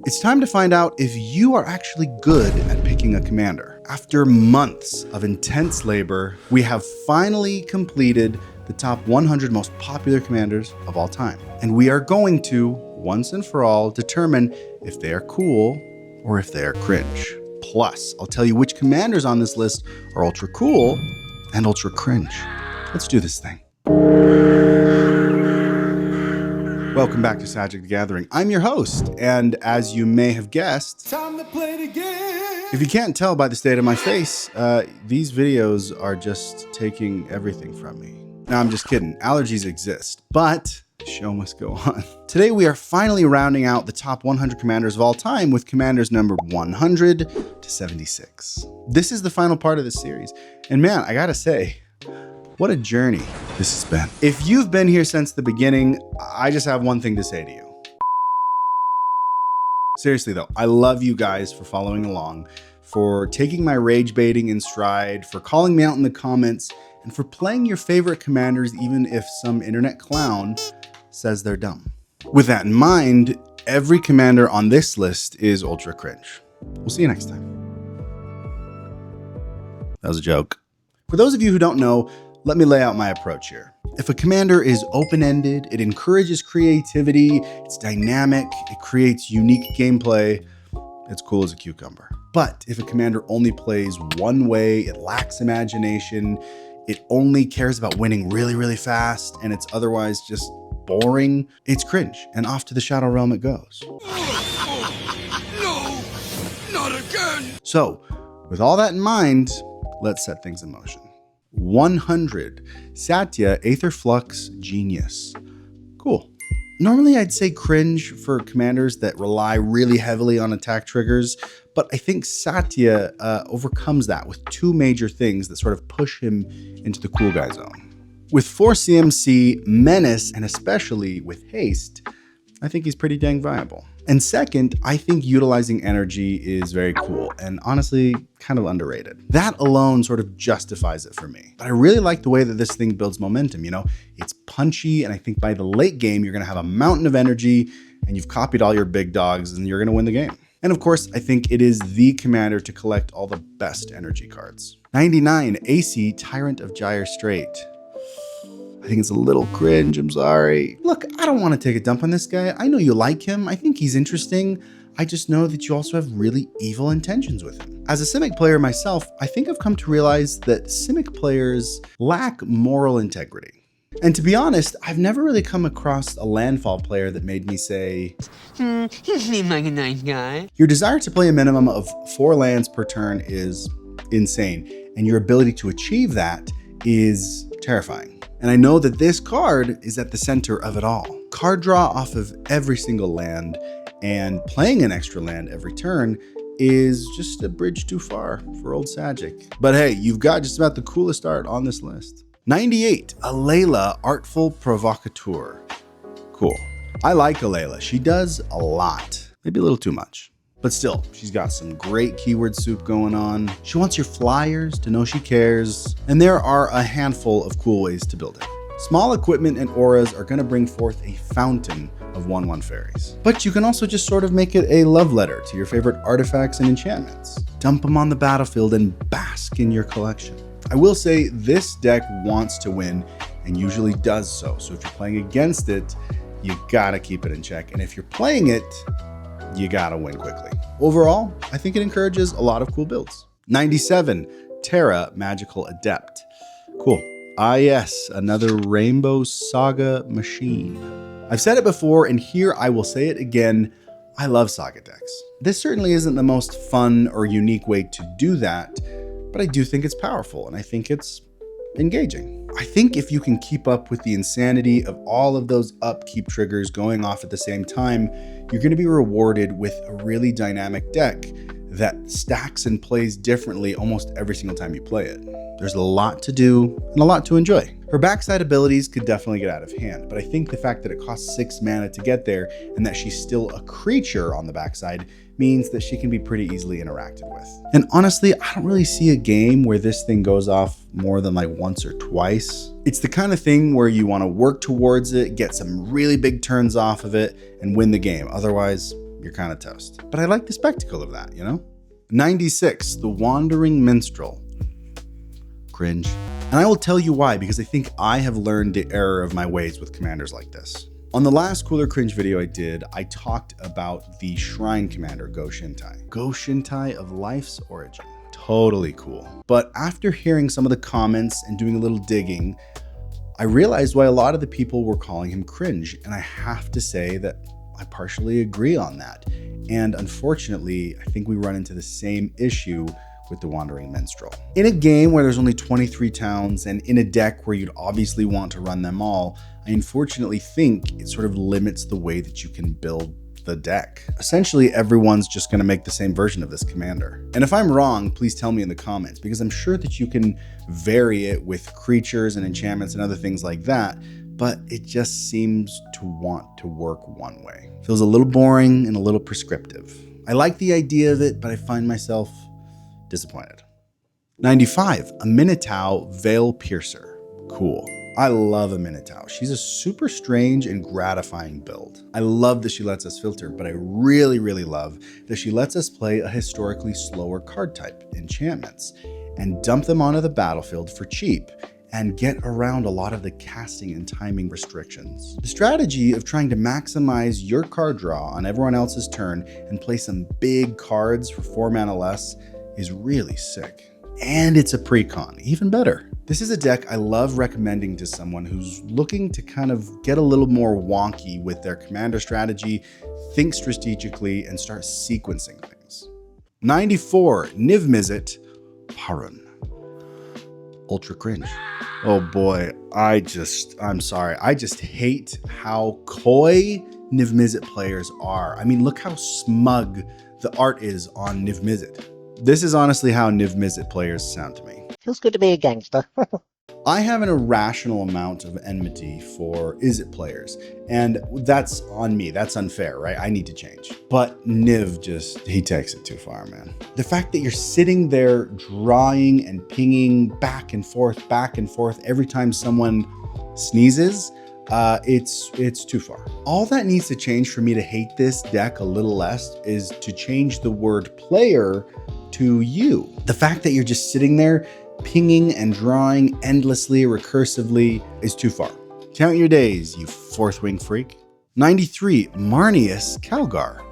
It's time to find out if you are actually good at picking a commander. After months of intense labor, we have finally completed the top 100 most popular commanders of all time. And we are going to, once and for all, determine if they are cool or if they are cringe. Plus, I'll tell you which commanders on this list are ultra cool and ultra cringe. Let's do this thing. Welcome back to Magic the Gathering. I'm your host, and as you may have guessed, time to play the game. If you can't tell by the state of my face, these videos are just taking everything from me. No, I'm just kidding. Allergies exist, but the show must go on. Today, we are finally rounding out the top 100 commanders of all time with commanders numbered 100 to 76. This is the final part of the series, and man, I gotta say, what a journey this has been. If you've been here since the beginning, I just have one thing to say to you. Seriously though, I love you guys for following along, for taking my rage baiting in stride, for calling me out in the comments, and for playing your favorite commanders even if some internet clown says they're dumb. With that in mind, every commander on this list is ultra cringe. We'll see you next time. That was a joke. For those of you who don't know, let me lay out my approach here. If a commander is open-ended, it encourages creativity, it's dynamic, it creates unique gameplay, it's cool as a cucumber. But if a commander only plays one way, it lacks imagination, it only cares about winning really, really fast, and it's otherwise just boring, it's cringe, and off to the Shadow Realm it goes. No, not again! So, with all that in mind, let's set things in motion. 100, Satya, Aetherflux, Genius. Cool. Normally I'd say cringe for commanders that rely really heavily on attack triggers, but I think Satya overcomes that with two major things that sort of push him into the cool guy zone. With 4 CMC, Menace, and especially with Haste, I think he's pretty dang viable. And second, I think utilizing energy is very cool and honestly kind of underrated. That alone sort of justifies it for me. But I really like the way that this thing builds momentum, you know? It's punchy, and I think by the late game, you're gonna have a mountain of energy and you've copied all your big dogs and you're gonna win the game. And of course, I think it is the commander to collect all the best energy cards. 99, Aesi, Tyrant of Gyre, Strait. I think it's a little cringe, I'm sorry. Look, I don't want to take a dump on this guy. I know you like him. I think he's interesting. I just know that you also have really evil intentions with him. As a Simic player myself, I think I've come to realize that Simic players lack moral integrity. And to be honest, I've never really come across a landfall player that made me say, he seems like a nice guy. Your desire to play a minimum of 4 lands per turn is insane, and your ability to achieve that is terrifying. And I know that this card is at the center of it all. Card draw off of every single land, and playing an extra land every turn is just a bridge too far for old Sagic. But hey, you've got just about the coolest art on this list. 98, Alela, Artful, Provocateur. Cool. I like Alela. She does a lot, maybe a little too much. But still, she's got some great keyword soup going on. She wants your flyers to know she cares. And there are a handful of cool ways to build it. Small equipment and auras are gonna bring forth a fountain of 1/1 fairies. But you can also just sort of make it a love letter to your favorite artifacts and enchantments. Dump them on the battlefield and bask in your collection. I will say this deck wants to win and usually does so. So if you're playing against it, you gotta keep it in check. And if you're playing it, you gotta win quickly. Overall, I think it encourages a lot of cool builds. 97, Terra, Magical Adept. Cool. Ah yes, another Rainbow Saga machine. I've said it before, and here I will say it again, I love Saga decks. This certainly isn't the most fun or unique way to do that, but I do think it's powerful, and I think it's engaging. I think if you can keep up with the insanity of all of those upkeep triggers going off at the same time, you're going to be rewarded with a really dynamic deck that stacks and plays differently almost every single time you play it. There's a lot to do and a lot to enjoy. Her backside abilities could definitely get out of hand, but I think the fact that it costs 6 mana to get there and that she's still a creature on the backside means that she can be pretty easily interacted with. And honestly, I don't really see a game where this thing goes off more than like once or twice. It's the kind of thing where you want to work towards it, get some really big turns off of it, and win the game. Otherwise, you're kind of toast. But I like the spectacle of that, you know? 96, the Wandering Minstrel. Cringe. And I will tell you why, because I think I have learned the error of my ways with commanders like this. On the last Cooler Cringe video I did, I talked about the Shrine Commander, Go Shintai. Go Shintai of Life's Origin. Totally cool. But after hearing some of the comments and doing a little digging, I realized why a lot of the people were calling him cringe, and I have to say that I partially agree on that. And unfortunately, I think we run into the same issue with the Wandering Minstrel. In a game where there's only 23 towns and in a deck where you'd obviously want to run them all, I unfortunately think it sort of limits the way that you can build the deck. Essentially, everyone's just going to make the same version of this commander. And if I'm wrong, please tell me in the comments, because I'm sure that you can vary it with creatures and enchantments and other things like that, but it just seems to want to work one way. Feels a little boring and a little prescriptive. I like the idea of it, but I find myself disappointed. 95, Aminatou Veil Piercer. Cool. I love Aminatou. She's a super strange and gratifying build. I love that she lets us filter, but I really, really love that she lets us play a historically slower card type, enchantments, and dump them onto the battlefield for cheap and get around a lot of the casting and timing restrictions. The strategy of trying to maximize your card draw on everyone else's turn and play some big cards for 4 mana less is really sick. And it's a pre-con, even better. This is a deck I love recommending to someone who's looking to kind of get a little more wonky with their commander strategy, think strategically, and start sequencing things. 94, Niv-Mizzet, Parun. Ultra cringe. Oh boy, I'm sorry. I just hate how coy Niv-Mizzet players are. I mean, look how smug the art is on Niv-Mizzet. This is honestly how Niv-Mizzet players sound to me. Feels good to be a gangster. I have an irrational amount of enmity for Izzet players, and that's on me. That's unfair, right? I need to change. But Niv he takes it too far, man. The fact that you're sitting there drawing and pinging back and forth every time someone sneezes, it's too far. All that needs to change for me to hate this deck a little less is to change the word player to you. The fact that you're just sitting there pinging and drawing endlessly, recursively is too far. Count your days, you fourth wing freak. 93, Marneus Calgar.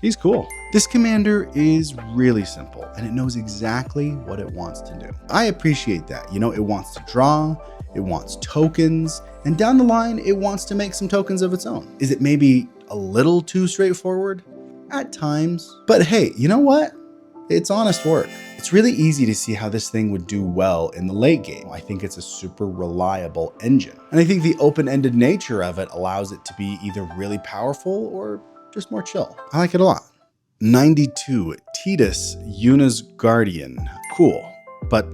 He's cool. This commander is really simple and it knows exactly what it wants to do. I appreciate that. You know, it wants to draw, it wants tokens, and down the line, it wants to make some tokens of its own. Is it maybe a little too straightforward? At times. But hey, you know what? It's honest work. It's really easy to see how this thing would do well in the late game. I think it's a super reliable engine. And I think the open-ended nature of it allows it to be either really powerful or just more chill. I like it a lot. 92, Tidus, Yuna's Guardian. Cool, but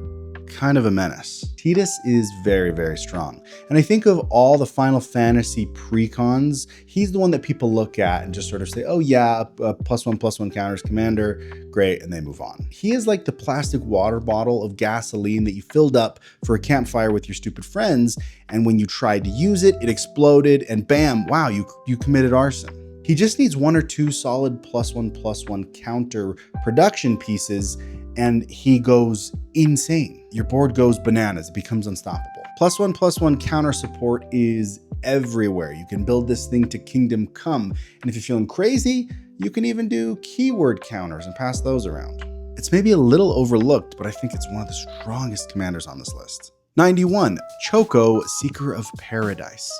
kind of a menace. Tidus is very, very strong. And I think of all the Final Fantasy precons, he's the one that people look at and just sort of say, oh yeah, a +1/+1 counters commander, great, and they move on. He is like the plastic water bottle of gasoline that you filled up for a campfire with your stupid friends, and when you tried to use it, it exploded, and bam, wow, you committed arson. He just needs 1 or 2 solid +1/+1 counter production pieces, and he goes insane. Your board goes bananas. It becomes unstoppable. +1/+1 counter support is everywhere. You can build this thing to Kingdom Come. And if you're feeling crazy, you can even do keyword counters and pass those around. It's maybe a little overlooked, but I think it's one of the strongest commanders on this list. 91, Choco, Seeker of Paradise.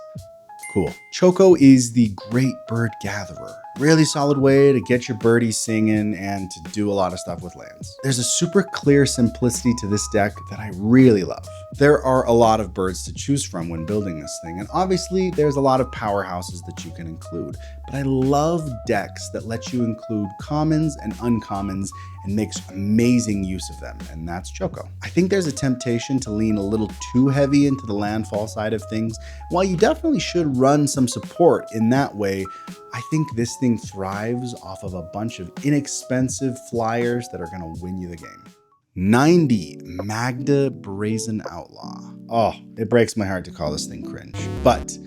Cool. Choco is the great bird gatherer. Really solid way to get your birdies singing and to do a lot of stuff with lands. There's a super clear simplicity to this deck that I really love. There are a lot of birds to choose from when building this thing, and obviously there's a lot of powerhouses that you can include, but I love decks that let you include commons and uncommons and makes amazing use of them, and that's Choco. I think there's a temptation to lean a little too heavy into the landfall side of things. While you definitely should run some support in that way, I think this thing thrives off of a bunch of inexpensive flyers that are going to win you the game. 90, Magda, Brazen Outlaw. Oh, it breaks my heart to call this thing cringe, but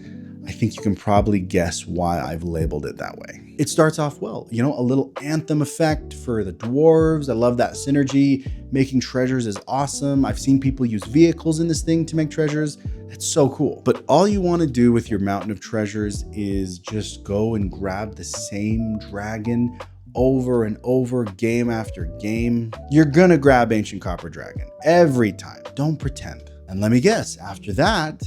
I think you can probably guess why I've labeled it that way. It starts off well, you know, a little anthem effect for the dwarves. I love that synergy. Making treasures is awesome. I've seen people use vehicles in this thing to make treasures. It's so cool. But all you want to do with your mountain of treasures is just go and grab the same dragon over and over, game after game. You're gonna grab Ancient Copper Dragon every time. Don't pretend. And let me guess, after that,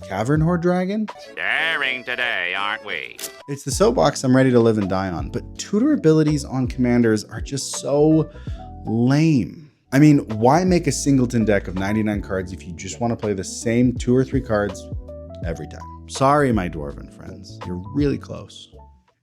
Cavern Horde Dragon? Daring today, aren't we? It's the soapbox I'm ready to live and die on, but tutor abilities on commanders are just so lame. I mean, why make a singleton deck of 99 cards if you just want to play the same 2 or 3 cards every time? Sorry, my dwarven friends. You're really close.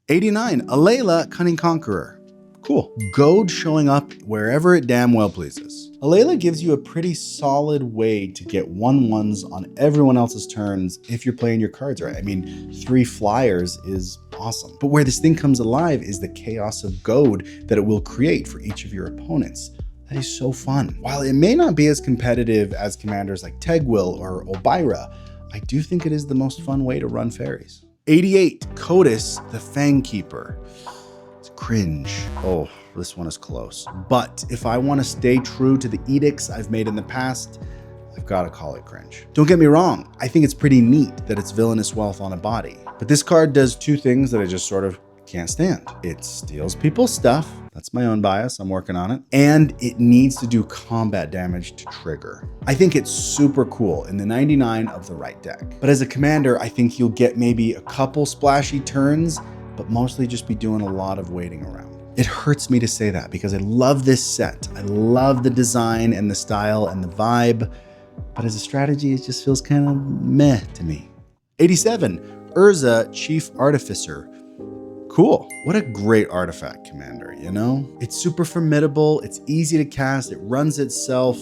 89, Alela, Cunning Conqueror. Cool. Goad showing up wherever it damn well pleases. Alela gives you a pretty solid way to get 1/1s on everyone else's turns if you're playing your cards right. I mean, 3 flyers is awesome. But where this thing comes alive is the chaos of goad that it will create for each of your opponents. That is so fun. While it may not be as competitive as commanders like Tegwill or Obira, I do think it is the most fun way to run fairies. 88, Kotis, the Fangkeeper. Cringe. Oh, this one is close. But if I want to stay true to the edicts I've made in the past, I've got to call it cringe. Don't get me wrong, I think it's pretty neat that it's villainous wealth on a body. But this card does 2 things that I just sort of can't stand. It steals people's stuff. That's my own bias. I'm working on it. And it needs to do combat damage to trigger. I think it's super cool in the 99 of the right deck. But as a commander, I think you'll get maybe a couple splashy turns, but mostly just be doing a lot of waiting around. It hurts me to say that because I love this set. I love the design and the style and the vibe, but as a strategy, it just feels kind of meh to me. 87, Urza, Chief Artificer. Cool. What a great artifact commander, you know? It's super formidable, it's easy to cast, it runs itself.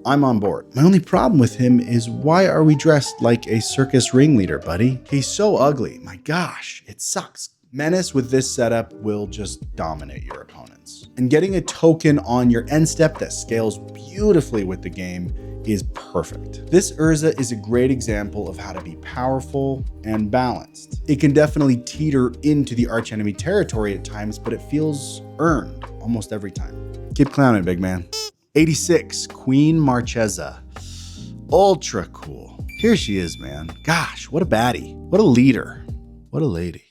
I'm on board. My only problem with him is why are we dressed like a circus ringleader, buddy? He's so ugly. My gosh, it sucks. Menace with this setup will just dominate your opponents. And getting a token on your end step that scales beautifully with the game is perfect. This Urza is a great example of how to be powerful and balanced. It can definitely teeter into the archenemy territory at times, but it feels earned almost every time. Keep clowning, big man. 86, Queen Marchesa. Ultra cool. Here she is, man. Gosh, what a baddie. What a leader. What a lady.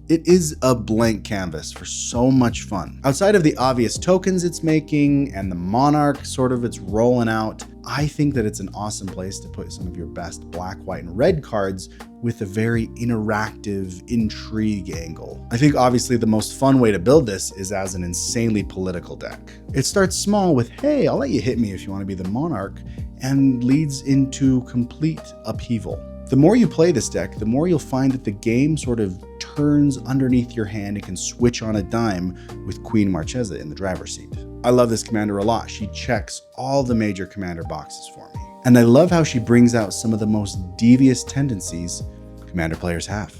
It is a blank canvas for so much fun. Outside of the obvious tokens it's making and the monarch sort of it's rolling out, I think that it's an awesome place to put some of your best black, white, and red cards with a very interactive intrigue angle. I think obviously the most fun way to build this is as an insanely political deck. It starts small with, hey, I'll let you hit me if you want to be the monarch, and leads into complete upheaval. The more you play this deck, the more you'll find that the game sort of turns underneath your hand and can switch on a dime with Queen Marchesa in the driver's seat. I love this commander a lot. She checks all the major commander boxes for me. And I love how she brings out some of the most devious tendencies commander players have.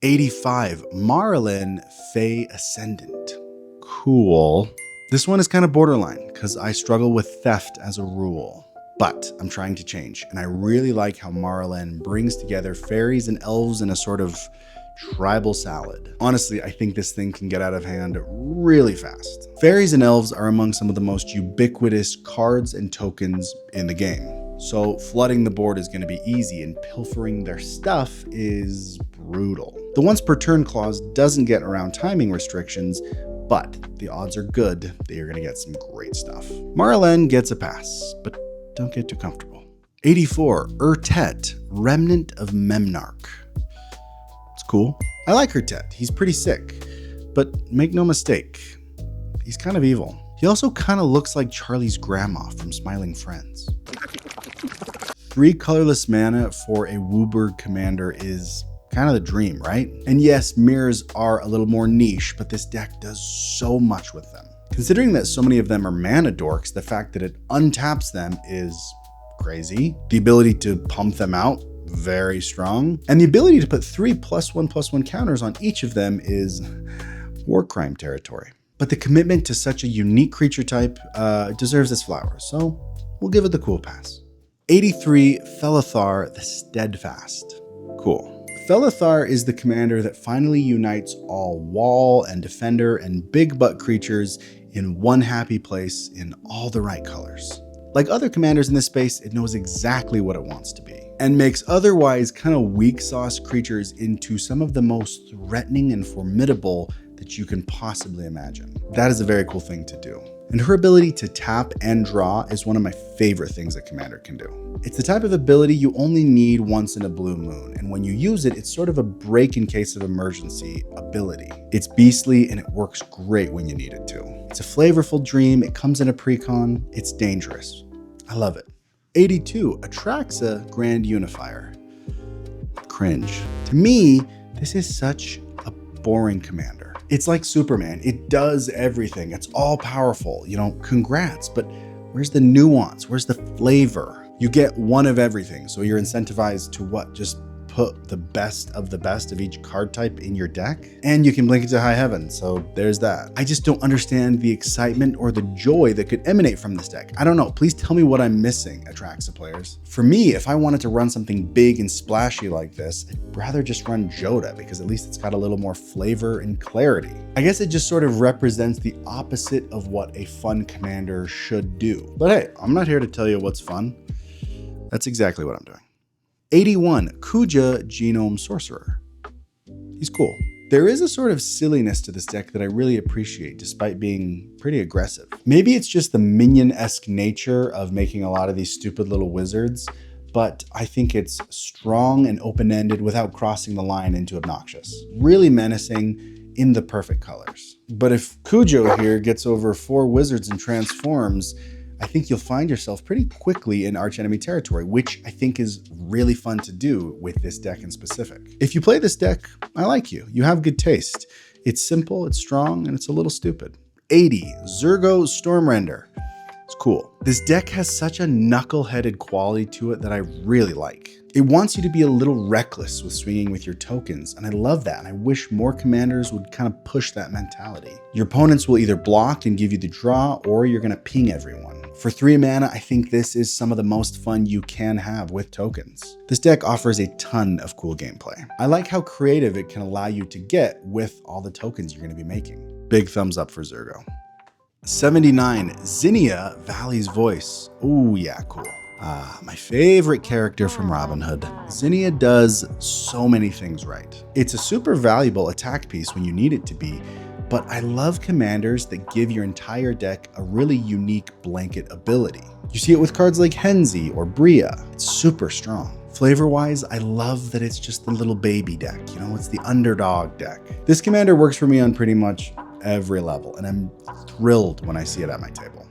85, Marneus Fae Ascendant. Cool. This one is kind of borderline because I struggle with theft as a rule. But I'm trying to change, and I really like how Marneus brings together fairies and elves in a sort of tribal salad. Honestly, I think this thing can get out of hand really fast. Fairies and elves are among some of the most ubiquitous cards and tokens in the game. So flooding the board is going to be easy, and pilfering their stuff is brutal. The once per turn clause doesn't get around timing restrictions, but the odds are good that you're going to get some great stuff. Marneus gets a pass, but don't get too comfortable. 84, Urtet, Remnant of Memnarch. It's cool. I like Urtet. He's pretty sick, but make no mistake, he's kind of evil. He also kind of looks like Charlie's grandma from Smiling Friends. 3 colorless mana for a Wooburg commander is kind of the dream, right? And yes, mirrors are a little more niche, but this deck does so much with them. Considering that so many of them are mana dorks, the fact that it untaps them is crazy. The ability to pump them out, very strong. And the ability to put 3 +1/+1 counters on each of them is war crime territory. But the commitment to such a unique creature type deserves its flowers, so we'll give it the cool pass. 83, Felithar the Steadfast. Cool. Felithar is the commander that finally unites all wall and defender and big butt creatures in one happy place in all the right colors. Like other commanders in this space, it knows exactly what it wants to be and makes otherwise kind of weak sauce creatures into some of the most threatening and formidable that you can possibly imagine. That is a very cool thing to do. And her ability to tap and draw is one of my favorite things a commander can do. It's the type of ability you only need once in a blue moon, and when you use it, it's sort of a break in case of emergency ability. It's beastly and it works great when you need it to. It's a flavorful dream, it comes in a precon, it's dangerous. I love it. 82, Atraxa Grand Unifier. Cringe. To me, this is such a boring commander. It's like Superman. It does everything. It's all powerful. You know, congrats, but where's the nuance? Where's the flavor? You get one of everything, so you're incentivized to what? Just put the best of each card type in your deck? And you can blink it to high heaven, so there's that. I just don't understand the excitement or the joy that could emanate from this deck. I don't know. Please tell me what I'm missing, Atraxa players. For me, if I wanted to run something big and splashy like this, I'd rather just run Joda, because at least it's got a little more flavor and clarity. I guess it just sort of represents the opposite of what a fun commander should do. But hey, I'm not here to tell you what's fun. That's exactly what I'm doing. 81, Kuja Genome Sorcerer. He's cool. There is a sort of silliness to this deck that I really appreciate, despite being pretty aggressive. Maybe it's just the minion-esque nature of making a lot of these stupid little wizards, but I think it's strong and open-ended without crossing the line into obnoxious. Really menacing in the perfect colors. But if Kujo here gets over 4 wizards and transforms, I think you'll find yourself pretty quickly in archenemy territory, which I think is really fun to do with this deck in specific. If you play this deck, I like you. You have good taste. It's simple, it's strong, and it's a little stupid. 80, Zurgo Stormrender. It's cool. This deck has such a knuckle-headed quality to it that I really like. It wants you to be a little reckless with swinging with your tokens, and I love that, and I wish more commanders would kind of push that mentality. Your opponents will either block and give you the draw, or you're going to ping everyone. For 3 mana, I think this is some of the most fun you can have with tokens. This deck offers a ton of cool gameplay. I like how creative it can allow you to get with all the tokens you're going to be making. Big thumbs up for Zurgo. 79, Zinnia, Valley's Voice. Ooh, yeah, cool. My favorite character from Robin Hood. Zinnia does so many things right. It's a super valuable attack piece when you need it to be, but I love commanders that give your entire deck a really unique blanket ability. You see it with cards like Henzi or Bria. It's super strong. Flavor-wise, I love that it's just the little baby deck. You know, it's the underdog deck. This commander works for me on pretty much every level, and I'm thrilled when I see it at my table.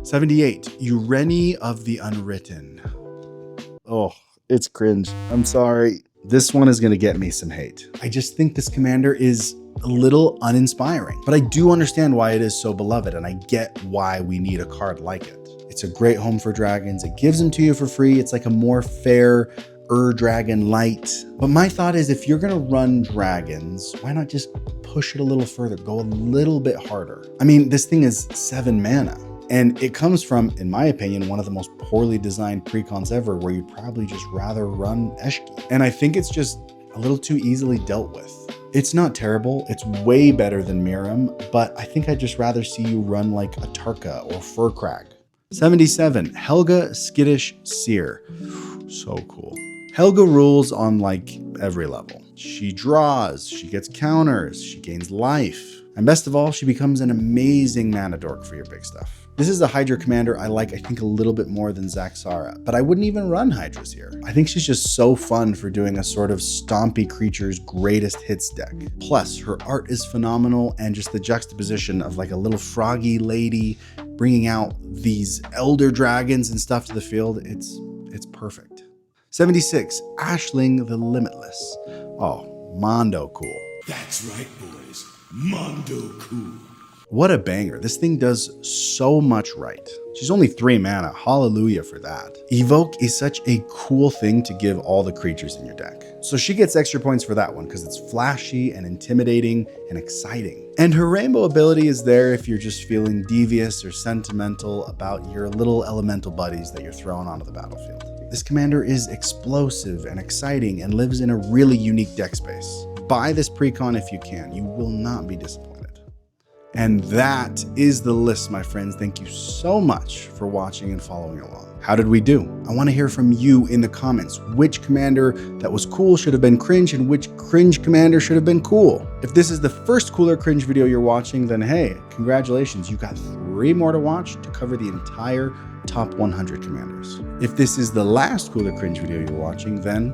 78, Ureni of the Unwritten. Oh, it's cringe. I'm sorry. This one is going to get me some hate. I just think this commander is a little uninspiring, but I do understand why it is so beloved, and I get why we need a card like it. It's a great home for dragons. It gives them to you for free. It's like a more fair Dragon Light. But my thought is, if you're going to run dragons, why not just push it a little further, go a little bit harder? I mean, this thing is 7 mana. And it comes from, in my opinion, one of the most poorly designed precons ever, where you'd probably just rather run Eshki. And I think it's just a little too easily dealt with. It's not terrible, it's way better than Miram, but I think I'd just rather see you run like a Tarka or Furkrag. 77, Helga Skittish Seer. So cool. Helga rules on like every level. She draws, she gets counters, she gains life. And best of all, she becomes an amazing mana dork for your big stuff. This is a Hydra commander I like, I think, a little bit more than Zaxara, but I wouldn't even run Hydras here. I think she's just so fun for doing a sort of stompy creature's greatest hits deck. Plus, her art is phenomenal, and just the juxtaposition of like a little froggy lady bringing out these elder dragons and stuff to the field, it's perfect. 76, Ashling the Limitless. Oh, Mondo cool. That's right, boys. Mondo cool. What a banger. This thing does so much right. She's only 3 mana. Hallelujah for that. Evoke is such a cool thing to give all the creatures in your deck. So she gets extra points for that one because it's flashy and intimidating and exciting. And her rainbow ability is there if you're just feeling devious or sentimental about your little elemental buddies that you're throwing onto the battlefield. This commander is explosive and exciting and lives in a really unique deck space. Buy this precon if you can. You will not be disappointed. And that is the list, my friends. Thank you so much for watching and following along. How did we do? I want to hear from you in the comments. Which commander that was cool should have been cringe, and which cringe commander should have been cool? If this is the first cooler cringe video you're watching, then hey, congratulations. You got 3 more to watch to cover the entire top 100 commanders. If this is the last cooler cringe video you're watching, then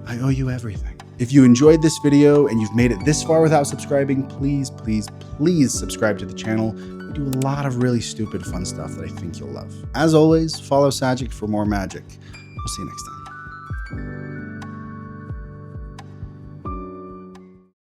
I owe you everything. If you enjoyed this video and you've made it this far without subscribing, please, please, please subscribe to the channel. We do a lot of really stupid fun stuff that I think you'll love. As always, follow Sagic for more magic. We'll see you next time.